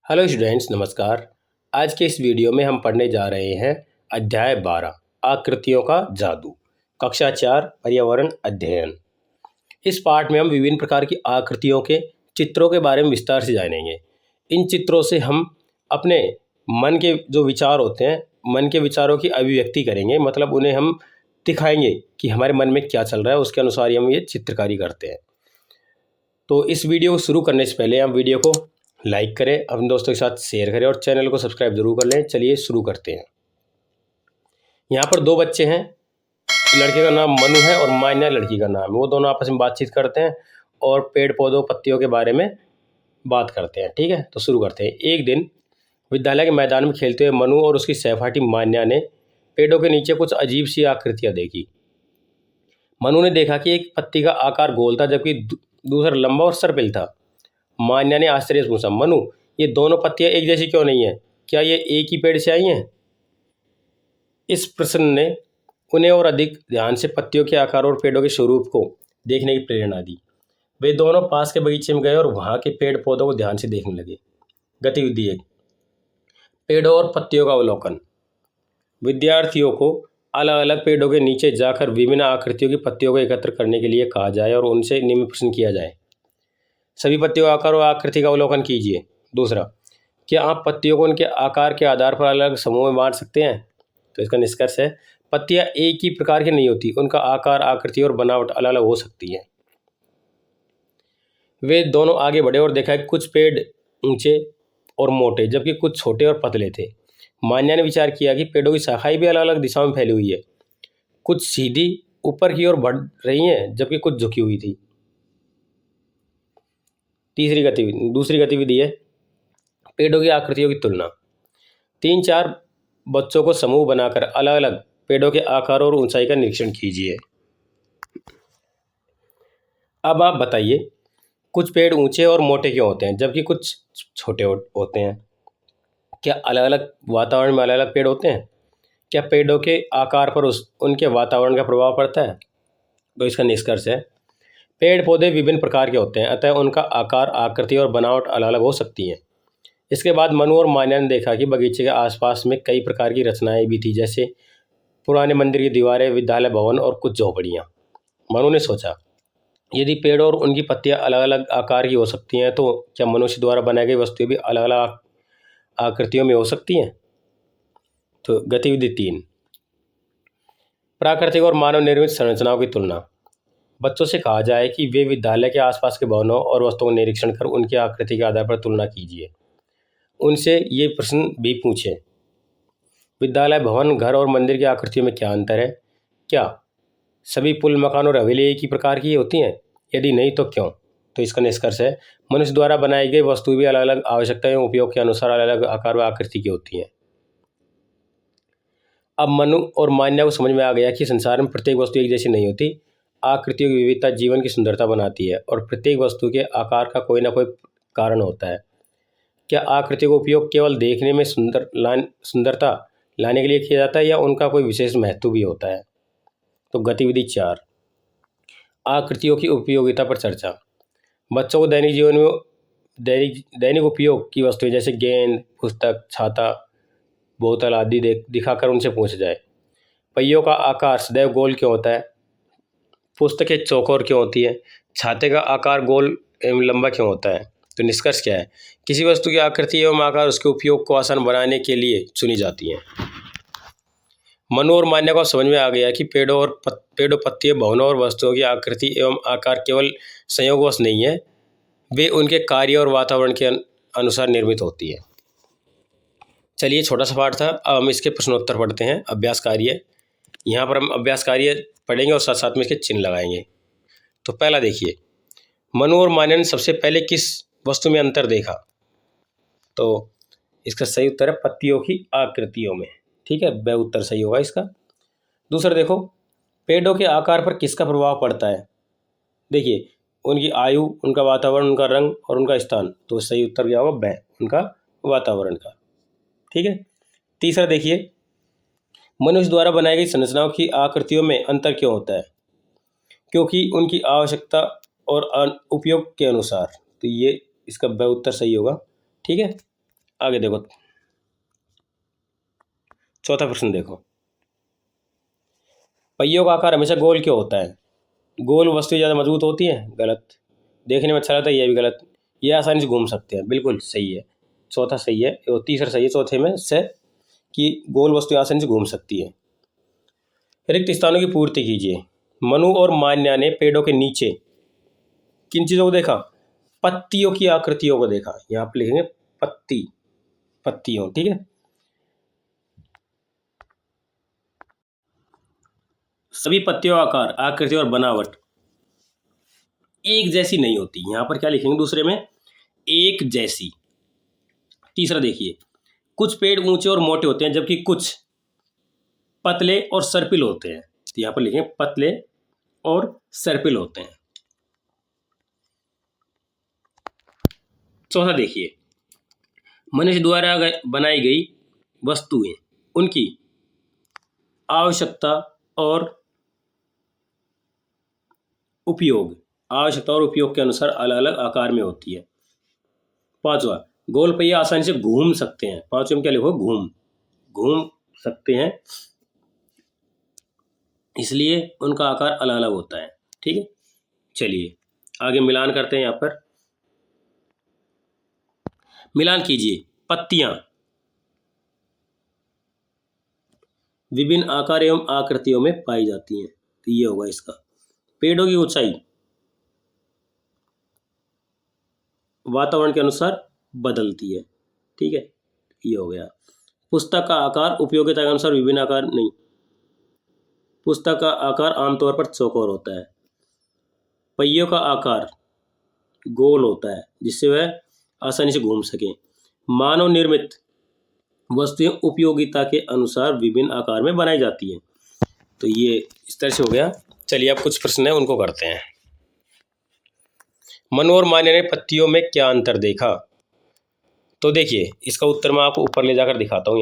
Hello students, नमस्कार। आज के इस वीडियो में हम पढ़ने जा रहे हैं अध्याय 12 आकृतियों का जादू, कक्षा 4 पर्यावरण अध्ययन। इस पाठ में हम विभिन्न प्रकार की आकृतियों के चित्रों के बारे में विस्तार से जानेंगे। इन चित्रों से हम अपने मन के जो विचार होते हैं, मन के विचारों की अभिव्यक्ति करेंगे, मतलब उन्हें हम दिखाएंगे कि हमारे मन में क्या चल रहा है, उसके अनुसार ही हम ये चित्रकारी करते हैं। तो इस वीडियो को शुरू करने से पहले हम वीडियो को लाइक करें, अपने दोस्तों के साथ शेयर करें और चैनल को सब्सक्राइब जरूर कर लें। चलिए शुरू करते हैं। यहाँ पर दो बच्चे हैं, लड़के का नाम मनु है और मान्या लड़की का नाम है। वो दोनों आपस में बातचीत करते हैं और पेड़ पौधों पत्तियों के बारे में बात करते हैं। ठीक है, तो शुरू करते हैं। एक दिन विद्यालय के मैदान में खेलते हुए मनु और उसकी सहपाठी मान्या ने पेड़ों के नीचे कुछ अजीब सी आकृतियाँ देखी। मनु ने देखा कि एक पत्ती का आकार गोल था जबकि दूसरा लंबा और सर्पिल था। मान्या ने आश्चर्य से पूछा, मनु, ये दोनों पत्तियां एक जैसी क्यों नहीं है? क्या ये एक ही पेड़ से आई हैं? इस प्रश्न ने उन्हें और अधिक ध्यान से पत्तियों के आकार और पेड़ों के स्वरूप को देखने की प्रेरणा दी। वे दोनों पास के बगीचे में गए और वहां के पेड़ पौधों को ध्यान से देखने लगे। गतिविधि 1, पेड़ों और पत्तियों का अवलोकन। विद्यार्थियों को अलग अलग पेड़ों के नीचे जाकर विभिन्न आकृतियों की पत्तियों को एकत्र करने के लिए कहा जाए और उनसे निम्न प्रश्न किया जाए। सभी पत्तियों का आकार और आकृति का अवलोकन कीजिए। दूसरा, क्या आप पत्तियों को उनके आकार के आधार पर अलग समूह में बांट सकते हैं? तो इसका निष्कर्ष है, पत्तियां एक ही प्रकार की नहीं होती, उनका आकार, आकृति और बनावट अलग अलग हो सकती है। वे दोनों आगे बढ़े और देखा कि कुछ पेड़ ऊंचे और मोटे जबकि कुछ छोटे और पतले थे। मान्या ने विचार किया कि पेड़ों की शाखाएं भी अलग अलग दिशाओं में फैली हुई है। कुछ सीधी ऊपर की ओर बढ़ रही हैं जबकि कुछ झुकी हुई थी। दूसरी गतिविधि है पेड़ों की आकृतियों की तुलना। 3-4 बच्चों को समूह बनाकर अलग अलग पेड़ों के आकार और ऊंचाई का निरीक्षण कीजिए। अब आप बताइए, कुछ पेड़ ऊंचे और मोटे क्यों होते हैं जबकि कुछ छोटे होते हैं? क्या अलग अलग वातावरण में अलग अलग पेड़ होते हैं? क्या पेड़ों के आकार पर उनके वातावरण का प्रभाव पड़ता है? तो इसका निष्कर्ष है, पेड़ पौधे विभिन्न प्रकार के होते हैं, अतः उनका आकार, आकृति और बनावट अलग अलग हो सकती हैं। इसके बाद मनु और मान्या ने देखा कि बगीचे के आसपास में कई प्रकार की रचनाएं भी थी, जैसे पुराने मंदिर की दीवारें, विद्यालय भवन और कुछ झोपड़ियाँ। मनु ने सोचा, यदि पेड़ और उनकी पत्तियां अलग अलग आकार की हो सकती हैं तो क्या मनुष्य द्वारा बनाई गई वस्तुएं भी अलग अलग आकृतियों में हो सकती हैं? तो गतिविधि 3, प्राकृतिक और मानव निर्मित संरचनाओं की तुलना। बच्चों से कहा जाए कि वे विद्यालय के आसपास के भवनों और वस्तुओं का निरीक्षण कर उनकी आकृति के आधार पर तुलना कीजिए। उनसे ये प्रश्न भी पूछें, विद्यालय भवन, घर और मंदिर की आकृतियों में क्या अंतर है? क्या सभी पुल, मकान और हवेली एक ही प्रकार की होती हैं? यदि नहीं तो क्यों? तो इसका निष्कर्ष है, मनुष्य द्वारा बनाई गई वस्तु भी अलग अलग आवश्यकता एवं उपयोग के अनुसार अलग अलग आकार व आकृति की होती हैं। अब मनु और मान्या को समझ में आ गया कि संसार में प्रत्येक वस्तु एक जैसी नहीं होती। आकृतियों की विविधता जीवन की सुंदरता बनाती है और प्रत्येक वस्तु के आकार का कोई ना कोई कारण होता है। क्या आकृति का उपयोग केवल देखने में सुंदरता लाने के लिए किया जाता है या उनका कोई विशेष महत्व भी होता है? तो गतिविधि 4, आकृतियों की उपयोगिता पर चर्चा। बच्चों को दैनिक जीवन में दैनिक उपयोग की वस्तुएं जैसे गेंद, पुस्तक, छाता, बोतल आदि दिखाकर उनसे पूछा जाए, पहियों का आकार सदैव गोल क्यों होता है? पुस्तकें चौकोर क्यों होती है? छाते का आकार गोल एवं लंबा क्यों होता है? तो निष्कर्ष क्या है, किसी वस्तु की आकृति एवं आकार उसके उपयोग को आसान बनाने के लिए चुनी जाती हैं। मनु और मान्या को समझ में आ गया कि पेड़ों, पत्तियों, भवनों और वस्तुओं की आकृति एवं आकार केवल संयोगवश नहीं है, वे उनके कार्य और वातावरण के अनुसार निर्मित होती है। चलिए, छोटा सा पाठ था, अब हम इसके प्रश्नोत्तर पढ़ते हैं। अभ्यास कार्य, यहाँ पर हम अभ्यास कार्य पढ़ेंगे और साथ साथ में इसके चिन्ह लगाएंगे। तो पहला देखिए, मनु और मान्या ने सबसे पहले किस वस्तु में अंतर देखा? तो इसका सही उत्तर है पत्तियों की आकृतियों में। ठीक है, वह उत्तर सही होगा इसका। दूसरा देखो, पेड़ों के आकार पर किसका प्रभाव पड़ता है? देखिए, उनकी आयु, उनका वातावरण, उनका रंग और उनका स्थान। तो सही उत्तर क्या होगा? वह उनका वातावरण का। ठीक है। तीसरा देखिए, मनुष्य द्वारा बनाई गई संरचनाओं की आकृतियों में अंतर क्यों होता है? क्योंकि उनकी आवश्यकता और उपयोग के अनुसार। तो ये इसका ब उत्तर सही होगा। ठीक है। आगे देखो, चौथा प्रश्न देखो, पहियों का आकार हमेशा गोल क्यों होता है? गोल वस्तु ज़्यादा मजबूत होती है? गलत। देखने में अच्छा लगता है? ये भी गलत। ये आसानी से घूम सकते हैं? बिल्कुल सही है। चौथा सही है और तीसरा सही है चौथे में से, कि गोल वस्तु आसानी से घूम सकती है। रिक्त स्थानों की पूर्ति कीजिए। मनु और मान्या ने पेड़ों के नीचे किन चीज़ों को देखा? पत्तियों की आकृतियों को देखा। यहाँ पर लिखेंगे पत्ती, पत्तियों, ठीक है। सभी पत्तियों का आकार, आकृति और बनावट एक जैसी नहीं होती। यहां पर क्या लिखेंगे दूसरे में? एक जैसी। तीसरा देखिए, कुछ पेड़ ऊंचे और मोटे होते हैं जबकि कुछ पतले और सर्पिल होते हैं। तो यहां पर लिखेंगे पतले और सर्पिल होते हैं। चौथा देखिए, मनुष्य द्वारा बनाई गई वस्तुएं उनकी आवश्यकता और उपयोग के अनुसार अलग अलग आकार में होती है। पांचवा, गोल पहिया आसानी से घूम सकते हैं। पांचवें में क्या लिखो? घूम सकते हैं, इसलिए उनका आकार अलग अलग होता है, ठीक है। चलिए आगे मिलान करते हैं। यहां पर मिलान कीजिए। पत्तियां विभिन्न आकार एवं आकृतियों में पाई जाती हैं, तो ये होगा इसका। पेड़ों की ऊंचाई वातावरण के अनुसार बदलती है, ठीक है, ये हो गया। पुस्तक का आकार उपयोगिता के अनुसार विभिन्न आकार नहीं, पुस्तक का आकार आमतौर पर चौकोर होता है। पहियों का आकार गोल होता है जिससे वह आसानी से घूम सके। मानव निर्मित वस्तुएं उपयोगिता के अनुसार विभिन्न आकार में बनाई जाती है। तो ये इस तरह से हो गया। चलिए अब कुछ प्रश्न है उनको करते हैं। मनु और मान्या ने पत्तियों में क्या अंतर देखा? तो देखिए इसका उत्तर मैं आपको ऊपर ले जाकर दिखाता हूं।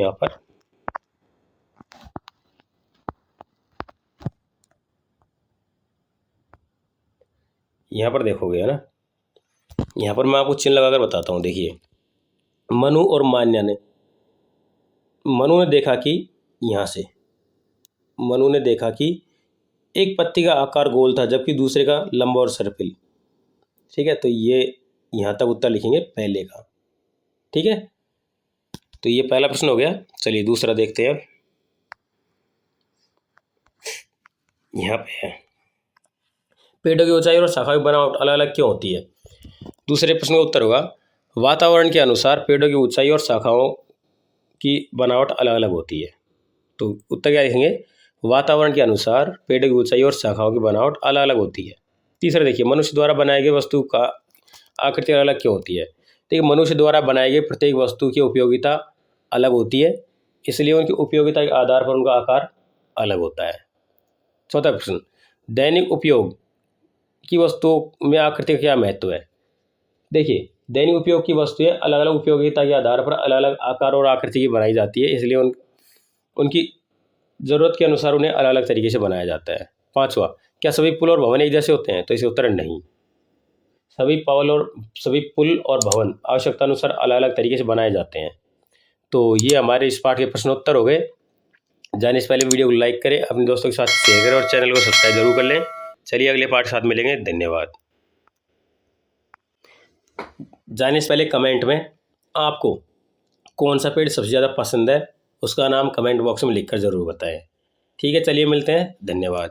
यहां पर देखोगे, है ना, यहां पर मैं आपको चिन्ह लगाकर बताता हूं। देखिए मनु और मान्या ने, मनु ने देखा कि यहां से मनु ने देखा कि एक पत्ती का आकार गोल था जबकि दूसरे का लंबा और सर्पिल, ठीक है। तो ये यहां तक उत्तर लिखेंगे पहले का, ठीक है। तो ये पहला प्रश्न हो गया। चलिए दूसरा देखते हैं। यहाँ पे है, पेड़ों की ऊंचाई और शाखा की बनावट अलग अलग क्यों होती है? दूसरे प्रश्न का उत्तर होगा, वातावरण के अनुसार पेड़ों की ऊंचाई और शाखाओं की बनावट अलग अलग होती है। तो उत्तर क्या लिखेंगे? वातावरण के अनुसार पेड़ों की ऊंचाई और शाखाओं की बनावट अलग अलग होती है। तीसरा देखिए, मनुष्य द्वारा बनाई गई वस्तु का आकृति अलग अलग क्यों होती है? देखिए मनुष्य द्वारा बनाई गई प्रत्येक वस्तु की उपयोगिता अलग होती है, इसलिए उनकी उपयोगिता के आधार पर उनका आकार अलग होता है। चौथा प्रश्न, दैनिक उपयोग की वस्तुओं में आकृति का क्या महत्व है? देखिए दैनिक उपयोग की वस्तुएं अलग अलग उपयोगिता के आधार पर अलग अलग आकार और आकृति की बनाई जाती है, इसलिए उनकी ज़रूरत के अनुसार उन्हें अलग अलग तरीके से बनाया जाता है। पांचवा, क्या सभी पुल और भवन एक जैसे होते हैं? तो इसका उत्तर नहीं। सभी पुल और भवन आवश्यकता अनुसार अलग अलग तरीके से बनाए जाते हैं। तो ये हमारे इस पाठ के प्रश्नोत्तर हो गए। जाने से पहले वीडियो को लाइक करें, अपने दोस्तों के साथ शेयर करें और चैनल को सब्सक्राइब जरूर कर लें। चलिए अगले पाठ के साथ मिलेंगे। धन्यवाद। जाने से पहले कमेंट में आपको कौन सा पेड़ सबसे ज़्यादा पसंद है उसका नाम कमेंट बॉक्स में लिखकर ज़रूर बताएं। ठीक है, चलिए मिलते हैं। धन्यवाद।